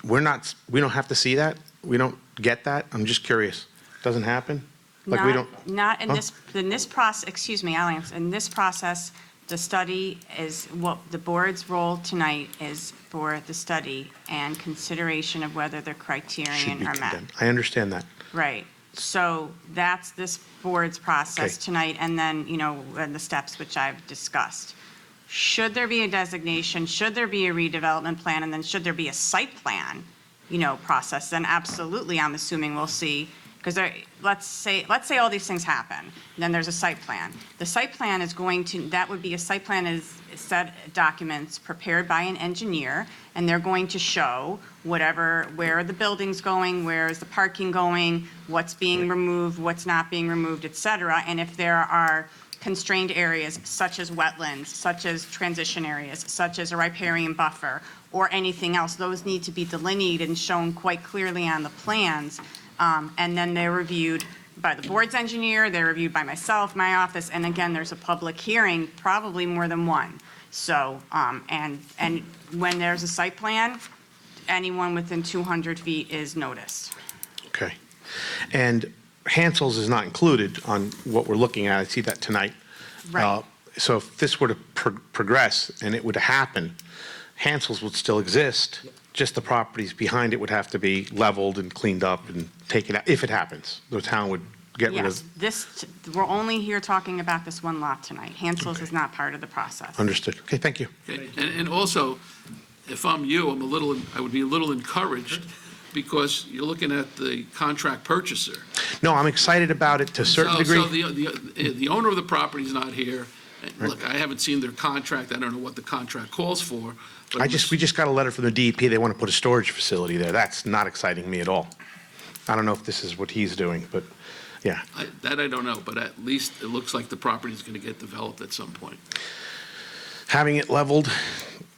we don't have to see that? We don't get that? I'm just curious. Doesn't happen? Like we don't? Not in this process, excuse me, I'll answer. In this process, the study is, what the board's role tonight is for the study and consideration of whether the Should criterion be are met. condemned. I understand that. Right. So that's this board's process Okay. tonight, and then, and the steps which I've discussed. Should there be a designation, should there be a redevelopment plan, and then should there be a site plan, process, then absolutely, I'm assuming we'll see, because let's say all these things happen, then there's a site plan. The site plan is that would be a site plan is set documents prepared by an engineer, and they're going to show where are the buildings going, where is the parking going, what's being removed, what's not being removed, et cetera, and if there are constrained areas such as wetlands, such as transition areas, such as a riparian buffer, or anything else, those need to be delineated and shown quite clearly on the plans, and then they're reviewed by the board's engineer, they're reviewed by myself, my office, and again, there's a public hearing, probably more than one. So, and when there's a site plan, anyone within 200 feet is noticed. Okay. And Hansel's is not included on what we're looking at. I see that tonight. Right. So if this were to progress and it would happen, Hansel's would still exist, just the properties behind it would have to be leveled and cleaned up and taken out, if it happens. The town would get rid Yes, of. we're only here talking about this one lot tonight. Hansel's is not part of the process. Understood. Okay, thank you. Okay. And also, if I'm you, I would be a little encouraged because you're looking at the contract purchaser. No, I'm excited about it to a certain degree. So the owner of the property is not here. Look, I haven't seen their contract. I don't know what the contract calls for. But We just got a letter from the DEP. They want to put a storage facility there. That's not exciting me at all. I don't know if this is what he's doing, but yeah. That I don't know, but at least it looks like the property is going to get developed at some point. Having it leveled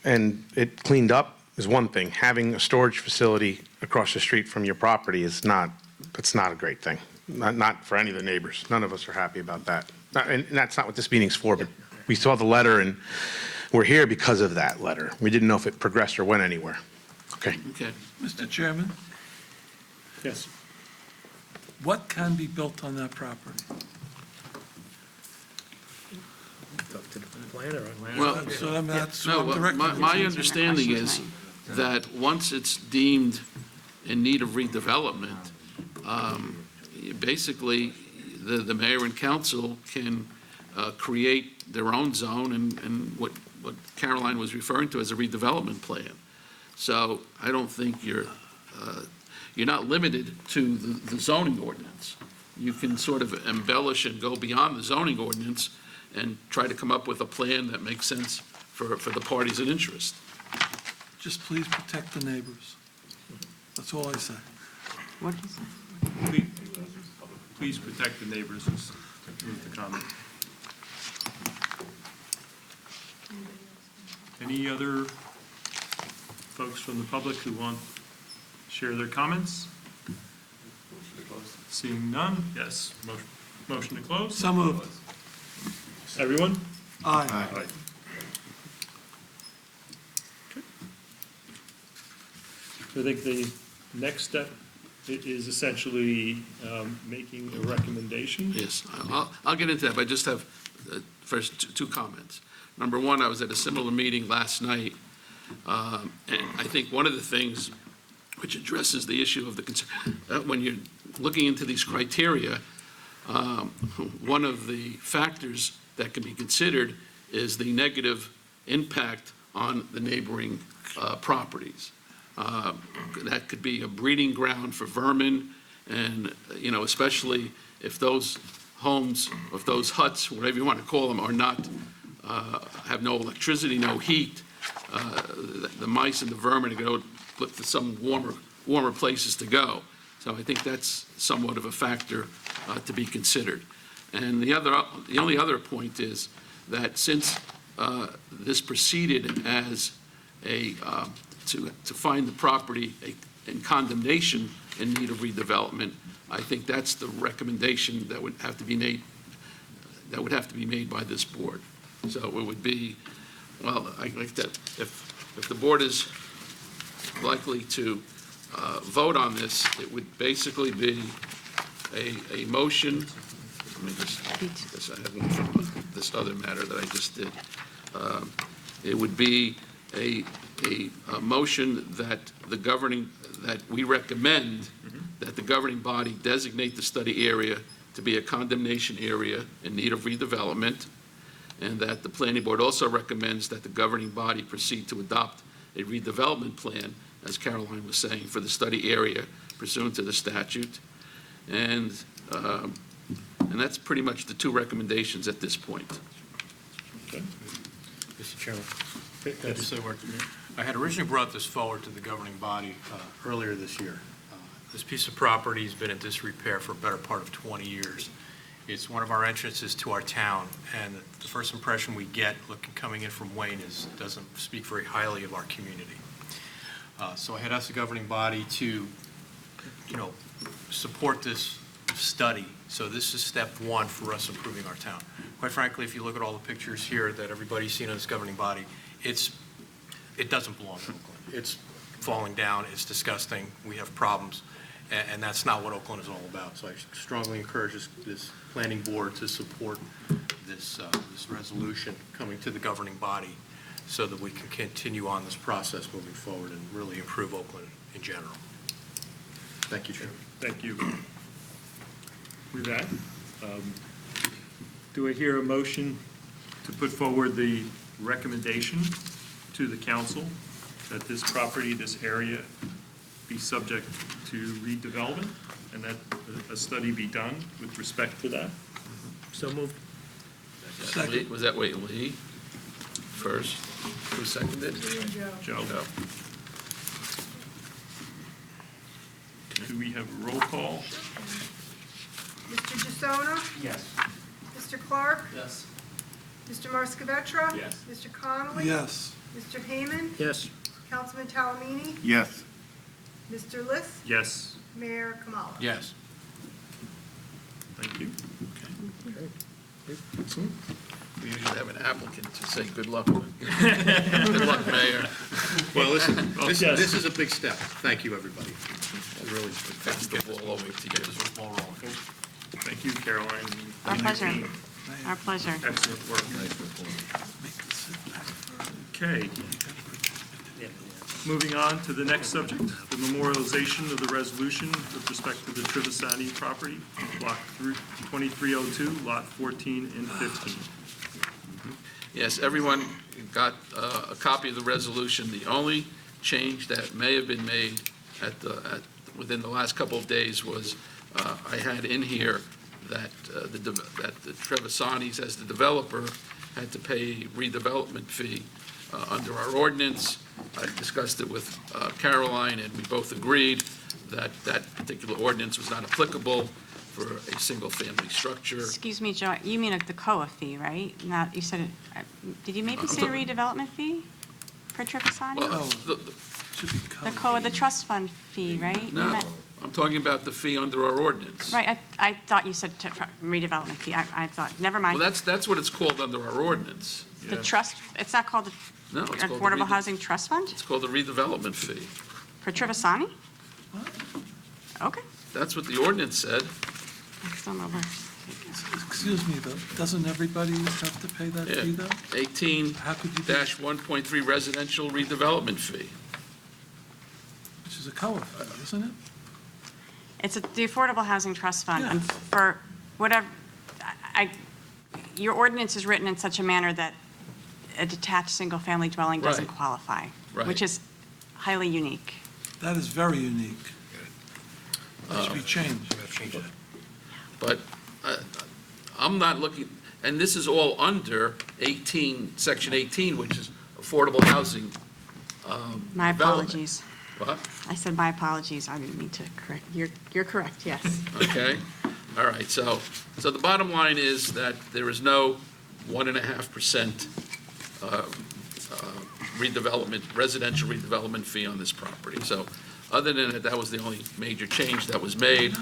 and it cleaned up is one thing. Having a storage facility across the street from your property is that's not a great thing. Not for any of the neighbors. None of us are happy about that. And that's not what this meeting's for, but we saw the letter and we're here because of that letter. We didn't know if it progressed or went anywhere. Okay. Okay. Mr. Chairman, Yes. what can be built on that property? Up to the planner on Well, So that's no, what I'm directing. my understanding is that once it's deemed in need of redevelopment, basically, the mayor and council can create their own zone and what Caroline was referring to as a redevelopment plan. So I don't think you're not limited to the zoning ordinance. You can sort of embellish and go beyond the zoning ordinance and try to come up with a plan that makes sense for the parties in interest. Just please protect the neighbors. That's all I say. What did you say? Please protect the neighbors, is the comment. Any other folks from the public who want to share their comments? Seeing none, yes, motion to close? So moved. Everyone? Aye. Aye. Okay. So I think the next step is essentially making a recommendation. Yes, I'll get into that, but I just have first two comments. Number one, I was at a similar meeting last night, and I think one of the things which addresses the issue of when you're looking into these criteria, one of the factors that can be considered is the negative impact on the neighboring properties. That could be a breeding ground for vermin, and, especially if those homes, if those huts, whatever you want to call them, are not, have no electricity, no heat, the mice and the vermin are going to look for some warmer places to go. So I think that's somewhat of a factor to be considered. And the only other point is that since this proceeded as to find the property in condemnation in need of redevelopment, I think that's the recommendation that would have to be made by this board. So it would be, well, I like that, if the board is likely to vote on this, it would basically be a motion. Let me just, because I have one from this other matter that I just did. It would be a motion that that we recommend that the governing body designate the study area to be a condemnation area in need of redevelopment, and that the planning board also recommends that the governing body proceed to adopt a redevelopment plan, as Caroline was saying, for the study area pursuant to the statute. And that's pretty much the two recommendations at this point. Okay. Mr. Chairman, Yes. just so we're clear, I had originally brought this forward to the governing body earlier this year. This piece of property has been in disrepair for a better part of 20 years. It's one of our entrances to our town, and the first impression we get coming in from Wayne doesn't speak very highly of our community. So I had asked the governing body to, support this study. So this is step one for us improving our town. Quite frankly, if you look at all the pictures here that everybody's seen on this governing body, it doesn't belong in Oakland. It's falling down, it's disgusting, we have problems, and that's not what Oakland is all about. So I strongly encourage this planning board to support this resolution coming to the governing body so that we can continue on this process moving forward and really improve Oakland in general. Thank you, Chairman. Thank you. With that, do I hear a motion to put forward the recommendation to the council that this property, this area, be subject to redevelopment, and that a study be done with respect to that? So moved. Second. Was that Lee first? Who seconded? Joe? Do we have a roll call? Mr. Gisona? Yes. Mr. Clark? Yes. Mr. Marskovetra? Yes. Mr. Connolly? Yes. Mr. Heyman? Yes. Councilman Talamini? Yes. Mr. List? Yes. Mayor Kamala? Yes. Thank you. We usually have an applicant to say good luck. Good luck, Mayor. Well, listen, Yes. this is a big step. Thank you, everybody. Really, Pass the ball over to get you. this ball rolling. Thank you, Caroline. Our And your pleasure. team. Our pleasure. Excellent work. Okay. Moving on to the next subject, the memorialization of the resolution with respect to the Trivisani property, block 2302, lot 14 and 15. Yes, everyone got a copy of the resolution. The only change that may have been made within the last couple of days was I had in here that the Trevisanis, as the developer, had to pay redevelopment fee under our ordinance. I discussed it with Caroline, and we both agreed that that particular ordinance was not applicable for a single-family structure. Excuse me, Joe, you mean the COA fee, right? Not, you said, did you maybe I'm say talking- redevelopment fee for Trivisani? Well, Should be The covered. COA, the trust fund fee, right? You no, meant- I'm talking about the fee under our ordinance. Right, I thought you said redevelopment fee. I thought, never mind. Well, that's what it's called under our ordinance. The trust, it's not called the No, it's called the Affordable Housing Trust Fund It's called the redevelopment fee. for Trivisani? Okay. That's what the ordinance said. Next time over. Excuse me, though, doesn't everybody have to pay that fee, though? 18-1.3 residential redevelopment fee. Which is a COA fee, isn't it? It's the Affordable Housing Trust Fund, and Yes. for whatever, your ordinance is written in such a manner that a detached, single-family dwelling doesn't Right. qualify, Right. which is highly unique. That is very unique. That should be changed. But I'm not looking, and this is all under Section 18, which is affordable housing. My development. apologies. What? I said my apologies. I didn't mean to correct. You're correct, yes. Okay, all right, so the bottom line is that there is no 1.5% redevelopment, residential redevelopment fee on this property. So other than that, that was the only major change that was made,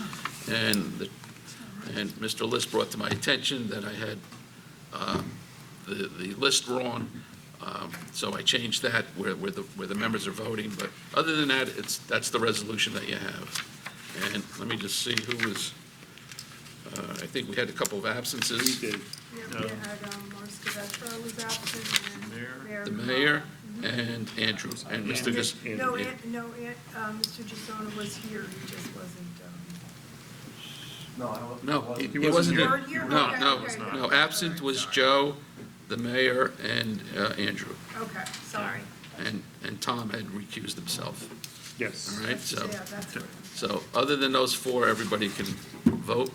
and Mr. List brought to my attention that I had the list wrong, so I changed that where the members are voting, but other than that, that's the resolution that you have. And let me just see who was, I think we had a couple of absences. We did. Yeah, we had Marskovetra was absent, and Mayor The Kamala. mayor and Andrew, and Mr. Gus. No, Mr. Gisona was here, he just wasn't, No, he He wasn't. wasn't here. You weren't here? No, Okay, no, okay. no, absent was Joe, the mayor, and Andrew. okay, sorry. And Tom had recused himself, Yes. all right? So, Yeah, that's what. so other than those four, everybody can vote.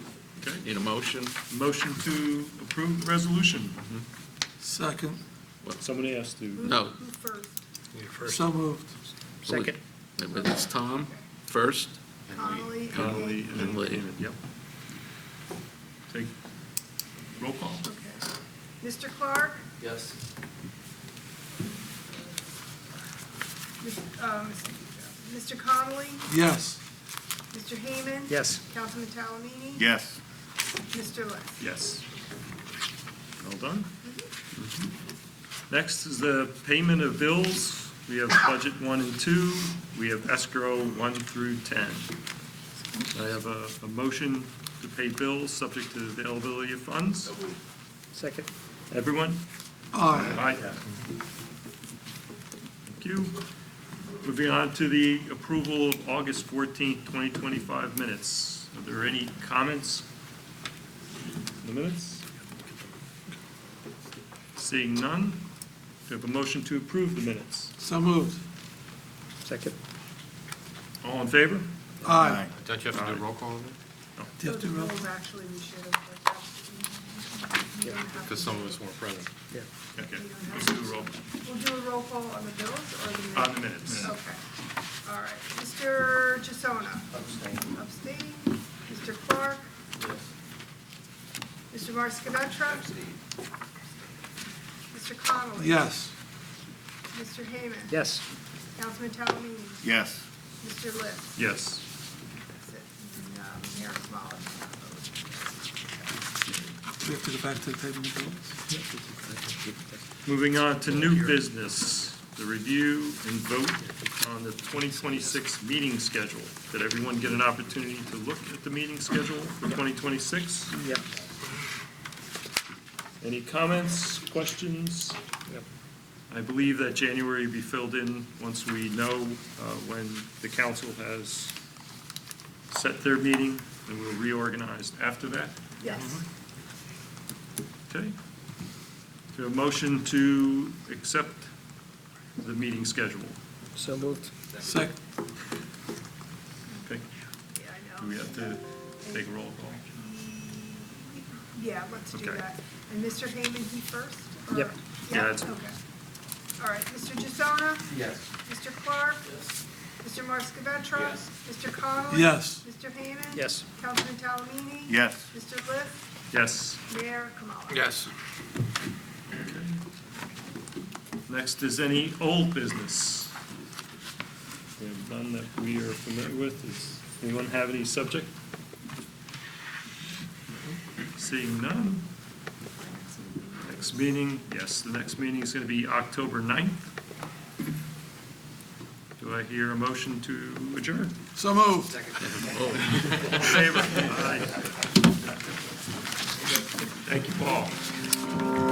Okay. Need a motion? Motion to approve the resolution. Second, Somebody has to. No. Who first? so moved. Second. It's Tom first. Connolly? Connolly And Lee. Yep. Take roll call. Okay. Mr. Clark? Yes. Mr. Connolly? Yes. Mr. Heyman? Yes. Councilman Talamini? Yes. Mr. List? Yes. Well done. Next is the payment of bills. We have budget 1 and 2. We have escrow 1 through 10. I have a motion to pay bills subject to the availability of funds. Second. Everyone? Aye. Aye. Thank you. Moving on to the approval of August 14th, 2025 minutes. Are there any comments on the minutes? Seeing none, do you have a motion to approve the minutes? So moved. Second. All in favor? Aye. Don't you have to do a roll call on that? Do you have to So the roll? rules, actually, we should have, but that's, you don't have to. Because some of us weren't present. Yeah. Okay, let's do a roll. We'll do a roll call on the bills or the minutes? On the minutes. Okay. All right. Mr. Gisonna? Abstain. Mr. Clark? Mr. Marskovetra? Mr. Connolly? Yes. Mr. Heyman? Yes. Councilman Talamini? Yes. Mr. List? Yes. That's it. And, Mayor Kamala does not vote. We have to go back to the table of bills? Moving on to new business, the review and vote on the 2026 meeting schedule. Did everyone get an opportunity to look at the meeting schedule for 2026? Yep. Any comments, questions? I believe that January will be filled in once we know when the council has set their meeting, and we'll reorganize after that. Yes. Okay. To a motion to accept the meeting schedule. So moved. Second. Okay. Yeah, I know. Do we have to take a roll call? Yeah, let's do Okay. that. And Mr. Heyman, he first? or- Yep. Yeah, that's- Okay. All right, Mr. Gisonna? Yes. Mr. Clark? Mr. Marskovetra? Yes. Mr. Connolly? Yes. Mr. Heyman? Yes. Councilman Talamini? Yes. Mr. List? Yes. Mayor Kamala? Yes. Next is any old business. We have none that we are familiar with. Does anyone have any subject? Seeing none. Next meeting, yes, the next meeting is going to be October 9th. Do I hear a motion to adjourn? So moved. All in favor? Aye. Thank you, Paul.